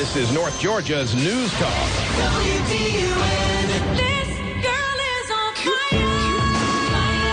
This is North Georgia's News Talk. WDUN. This girl is on fire.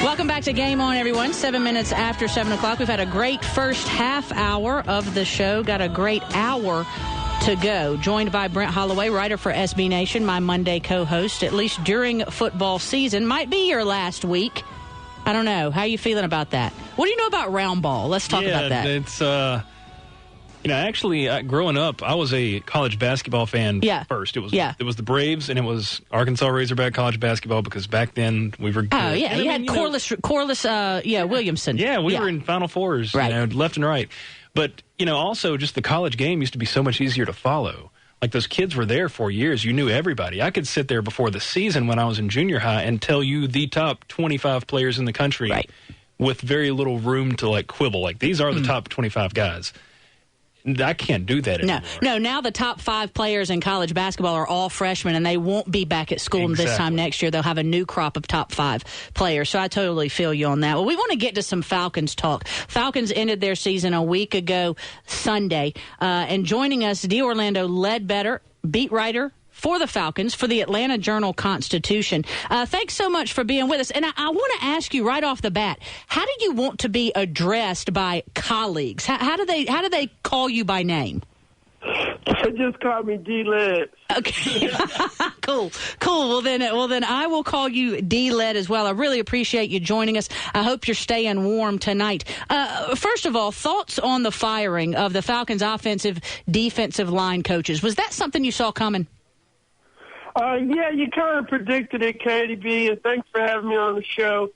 Welcome back to Game On, everyone. 7 minutes after 7 o'clock. We've had a great first half hour of the show. Got a great hour to go. Joined by Brent Holloway, writer for SB Nation, my Monday co-host, at least during football season. Might be your last week. I don't know. How are you feeling about that? What do you know about round ball? Let's talk about that. It's, actually, growing up, I was a college basketball fan first. It was the Braves, and it was Arkansas Razorback college basketball, because back then we were good. Oh, yeah. And you had Corliss Williamson. Yeah, we were in Final Fours, right. Left and right. But, also just the college game used to be so much easier to follow. Like, those kids were there for years. You knew everybody. I could sit there before the season when I was in junior high and tell you the top 25 players in the country with very little room to, quibble. Like, these are the top 25 guys. I can't do that anymore. No, now the top 5 players in college basketball are all freshmen, and they won't be back at school this time next year. They'll have a new crop of top 5 players, so I totally feel you on that. Well, we want to get to some Falcons talk. Falcons ended their season a week ago Sunday, and joining us, Orlando Ledbetter, beat writer for the Falcons, for the Atlanta Journal-Constitution. Thanks so much for being with us. And I want to ask you right off the bat, how do you want to be addressed by colleagues? How do they call you by name? They just call me D-Led. Okay. Cool. Well, then I will call you D-Led as well. I really appreciate you joining us. I hope you're staying warm tonight. First of all, thoughts on the firing of the Falcons' offensive, defensive line coaches. Was that something you saw coming? Yeah, you kind of predicted it, Katie B, and thanks for having me on the show.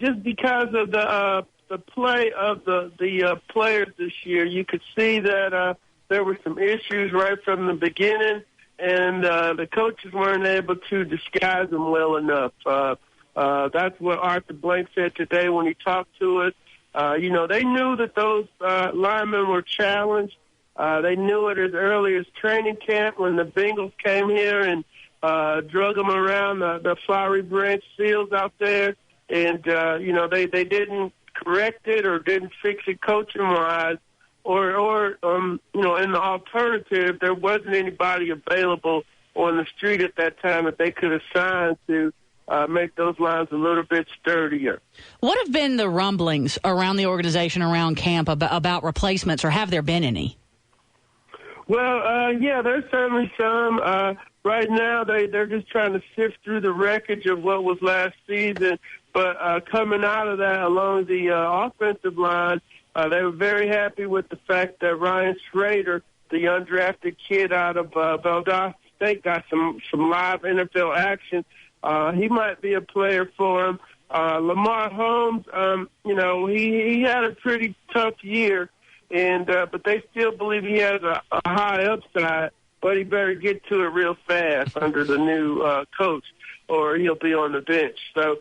Just because of the play of the players this year, you could see that there were some issues right from the beginning, and the coaches weren't able to disguise them well enough. That's what Arthur Blank said today when he talked to us. They knew that those linemen were challenged. They knew it as early as training camp when the Bengals came here and drug them around the Flowery Branch fields out there. And, they didn't correct it or didn't fix it coaching-wise. Or in the alternative, there wasn't anybody available on the street at that time that they could assign to make those lines a little bit sturdier. What have been the rumblings around the organization, around camp, about replacements, or have there been any? Well, there's certainly some. Right now, they're just trying to sift through the wreckage of what was last season. But coming out of that, along the offensive line, they were very happy with the fact that Ryan Schrader, the undrafted kid out of Valdosta State, got some live NFL action. He might be a player for him. Lamar Holmes, he had a pretty tough year. But they still believe he has a high upside, but he better get to it real fast under the new coach, or he'll be on the bench. So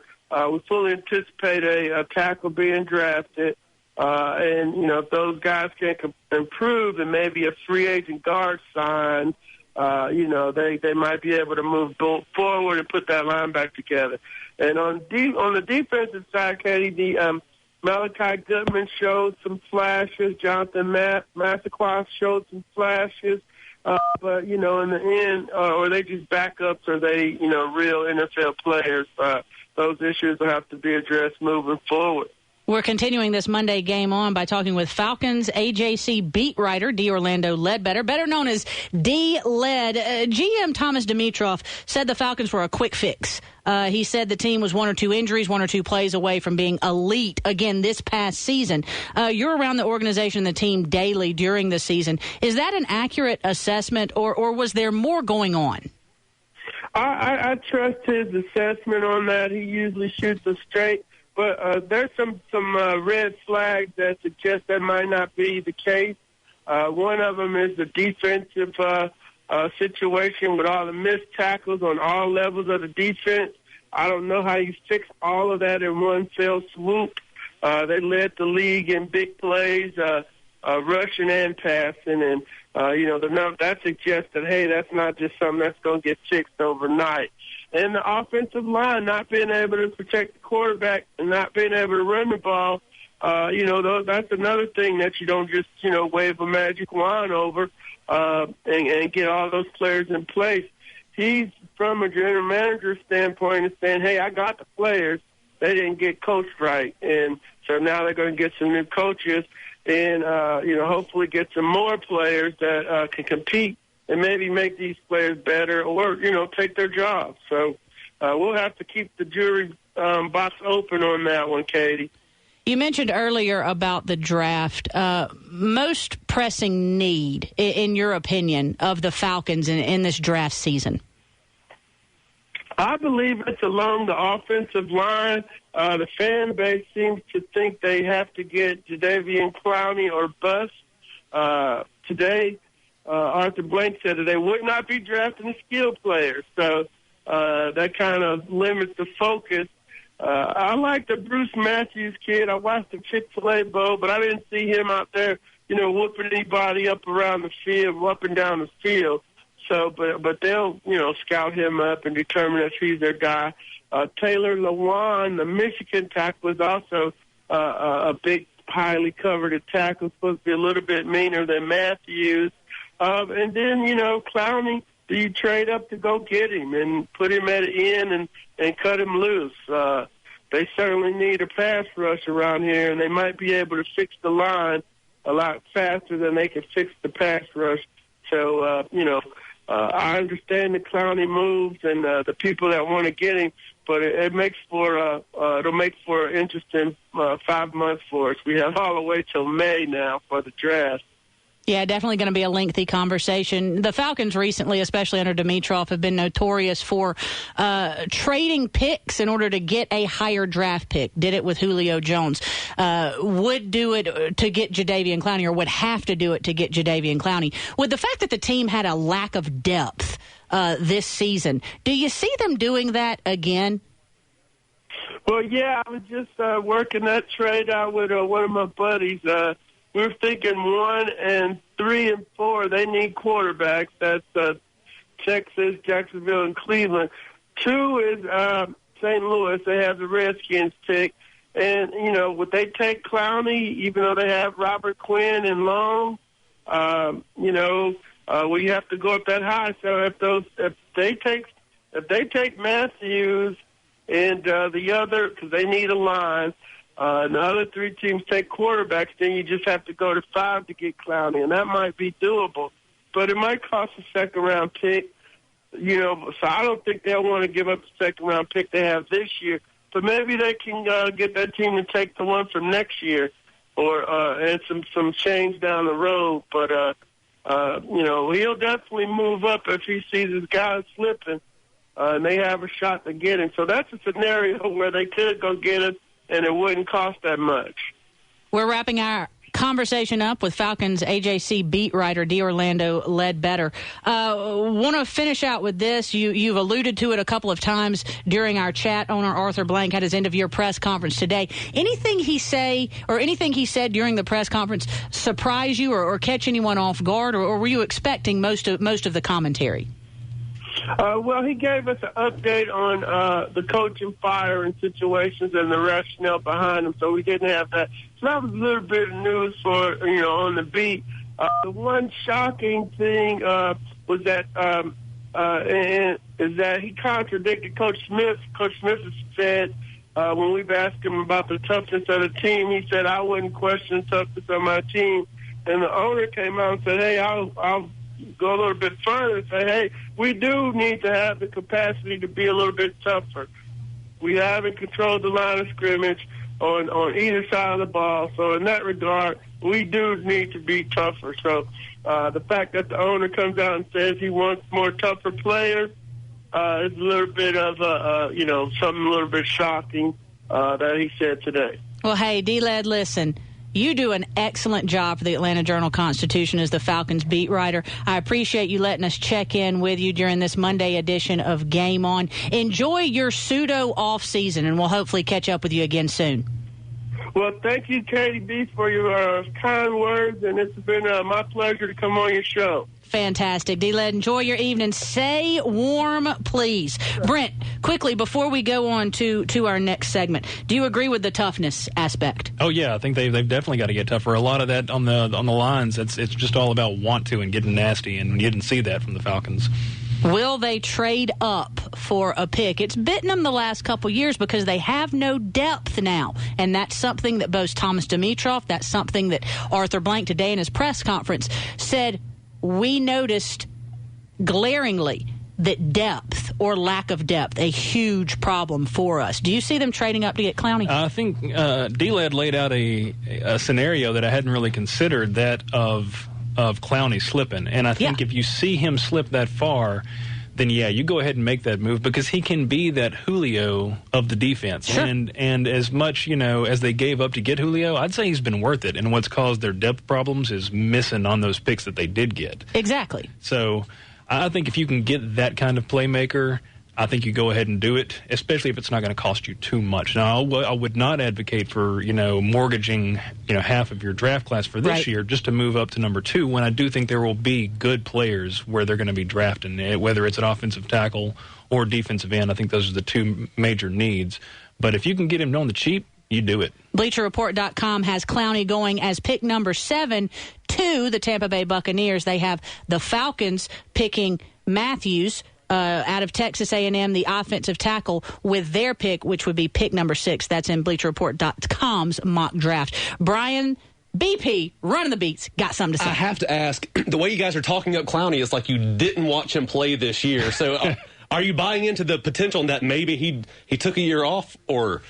we fully anticipate a tackle being drafted, if those guys can improve and maybe a free agent guard signed, they might be able to move forward and put that line back together. And on the defensive side, Katie, Malachi Goodman showed some flashes. Jonathan Massaquoi showed some flashes. But, in the end, are they just backups, or are they, real NFL players? Those issues will have to be addressed moving forward. We're continuing this Monday Game On by talking with Falcons AJC beat writer Orlando Ledbetter, better known as D-Led. GM Thomas Dimitroff said the Falcons were a quick fix. He said the team was 1 or 2 injuries, 1 or 2 plays away from being elite again this past season. You're around the organization and the team daily during the season. Is that an accurate assessment, or was there more going on? I trust his assessment on that. He usually shoots us straight. But there's some red flags that suggest that might not be the case. One of them is the defensive situation with all the missed tackles on all levels of the defense. I don't know how you fix all of that in one fell swoop. They led the league in big plays, rushing and passing. And, that suggests that, hey, that's not just something that's going to get fixed overnight. And the offensive line not being able to protect the quarterback and not being able to run the ball, that's another thing that you don't just, wave a magic wand over and get all those players in place. He's, from a general manager standpoint, is saying, hey, I got the players. They didn't get coached right. And so now they're going to get some new coaches and, hopefully get some more players that can compete and maybe make these players better or, take their jobs. So we'll have to keep the jury box open on that one, Katie. You mentioned earlier about the draft. Most pressing need, in your opinion, of the Falcons in this draft season? I believe it's along the offensive line. The fan base seems to think they have to get Jadeveon Clowney or bust. Today, Arthur Blank said that they would not be drafting a skilled player. So that kind of limits the focus. I like the Bruce Matthews kid. I watched the Chick-fil-A Bowl, but I didn't see him out there, whooping anybody up around the field, up and down the field. So, but they'll, scout him up and determine if he's their guy. Taylor Lewan, the Michigan tackle, was also a big, highly coveted tackle, supposed to be a little bit meaner than Matthews. And then, Clowney, do you trade up to go get him and put him at the end and cut him loose? They certainly need a pass rush around here, and they might be able to fix the line a lot faster than they can fix the pass rush. So, I understand the Clowney moves and the people that want to get him, but it makes for it'll make for an interesting 5 months for us. We have all the way till May now for the draft. Yeah, definitely going to be a lengthy conversation. The Falcons recently, especially under Dimitroff, have been notorious for trading picks in order to get a higher draft pick. Did it with Julio Jones. Would do it to get Jadeveon Clowney, or would have to do it to get Jadeveon Clowney. With the fact that the team had a lack of depth this season, do you see them doing that again? Well, yeah, I was just working that trade out with one of my buddies. We're thinking 1 and 3 and 4. They need quarterbacks. That's Texas, Jacksonville, and Cleveland. 2 is St. Louis. They have the Redskins pick. And, would they take Clowney, even though they have Robert Quinn and Long? We have to go up that high. So if they take Matthews and the other, because they need a line, and the other 3 teams take quarterbacks, then you just have to go to 5 to get Clowney, and that might be doable. But it might cost a second-round pick, so I don't think they'll want to give up the second-round pick they have this year. But maybe they can get that team to take the one from next year or and some change down the road. But, he'll definitely move up if he sees his guys slipping, and they have a shot to get him. So that's a scenario where they could go get him, and it wouldn't cost that much. We're wrapping our conversation up with Falcons AJC beat writer D'Orlando Ledbetter. Want to finish out with this. You've alluded to it a couple of times during our chat. Owner Arthur Blank had his end-of-year press conference today. Anything he said during the press conference surprise you or catch anyone off guard, or were you expecting most of the commentary? Well, he gave us an update on the coaching firing situations and the rationale behind them, so we didn't have that. So that was a little bit of news for, on the beat. The one shocking thing was that is that he contradicted Coach Smith. Coach Smith said when we've asked him about the toughness of the team, he said, I wouldn't question the toughness of my team. And the owner came out and said, hey, I'll go a little bit further and say, hey, we do need to have the capacity to be a little bit tougher. We haven't controlled the line of scrimmage on either side of the ball. So in that regard, we do need to be tougher. So the fact that the owner comes out and says he wants more tougher players is a little bit of, something a little bit shocking that he said today. Well, hey, D-Led, listen. You do an excellent job for the Atlanta Journal-Constitution as the Falcons beat writer. I appreciate you letting us check in with you during this Monday edition of Game On. Enjoy your pseudo off season, and we'll hopefully catch up with you again soon. Well, thank you, Katie B., for your kind words, and it's been my pleasure to come on your show. Fantastic. D-Led, enjoy your evening. Stay warm, please. Brent, quickly, before we go on to our next segment, do you agree with the toughness aspect? Oh, yeah. I think they've definitely got to get tougher. A lot of that on the lines, it's just all about want to and getting nasty, and you didn't see that from the Falcons. Will they trade up for a pick? It's bitten them the last couple years because they have no depth now, and that's something that both Thomas Dimitroff, that's something that Arthur Blank today in his press conference said, we noticed glaringly that depth or lack of depth, a huge problem for us. Do you see them trading up to get Clowney? I think D-Led laid out a scenario that I hadn't really considered, that of Clowney slipping. And I think if you see him slip that far, then you go ahead and make that move, because he can be that Julio of the defense. Sure. And as much, as they gave up to get Julio, I'd say he's been worth it. And what's caused their depth problems is missing on those picks that they did get. Exactly. So I think if you can get that kind of playmaker, I think you go ahead and do it, especially if it's not going to cost you too much. Now, I would not advocate for, mortgaging, half of your draft class for this year just to move up to number 2, when I do think there will be good players where they're going to be drafting, whether it's an offensive tackle or defensive end. I think those are the two major needs. But if you can get him on the cheap, you do it. BleacherReport.com has Clowney going as pick number 7 to the Tampa Bay Buccaneers. They have the Falcons picking Matthews out of Texas A&M, the offensive tackle, with their pick, which would be pick number 6. That's in BleacherReport.com's mock draft. Brian, BP, running the beats, got something to say. I have to ask, the way you guys are talking up Clowney is like you didn't watch him play this year. So are you buying into the potential that maybe he took a year off, or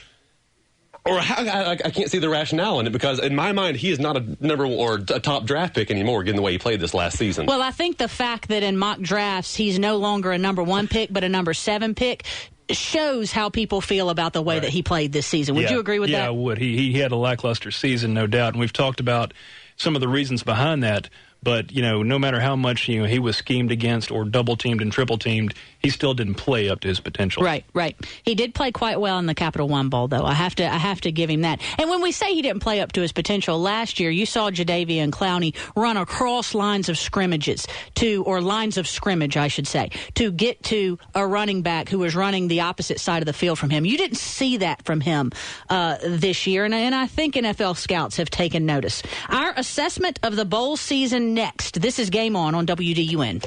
how? I can't see the rationale in it, because in my mind, he is not a number or a top draft pick anymore, given the way he played this last season. Well, I think the fact that in mock drafts he's no longer a number 1 pick but a number 7 pick shows how people feel about the way that he played this season. Would you agree with that? Yeah, I would. He had a lackluster season, no doubt, and we've talked about some of the reasons behind that. But, no matter how much, he was schemed against or double-teamed and triple-teamed, he still didn't play up to his potential. Right. He did play quite well in the Capital One Bowl, though. I have to give him that. And when we say he didn't play up to his potential, last year you saw Jadeveon Clowney run across lines of scrimmage, I should say, to get to a running back who was running the opposite side of the field from him. You didn't see that from him this year, and I think NFL scouts have taken notice. Our assessment of the bowl season next. This is Game On WDUN.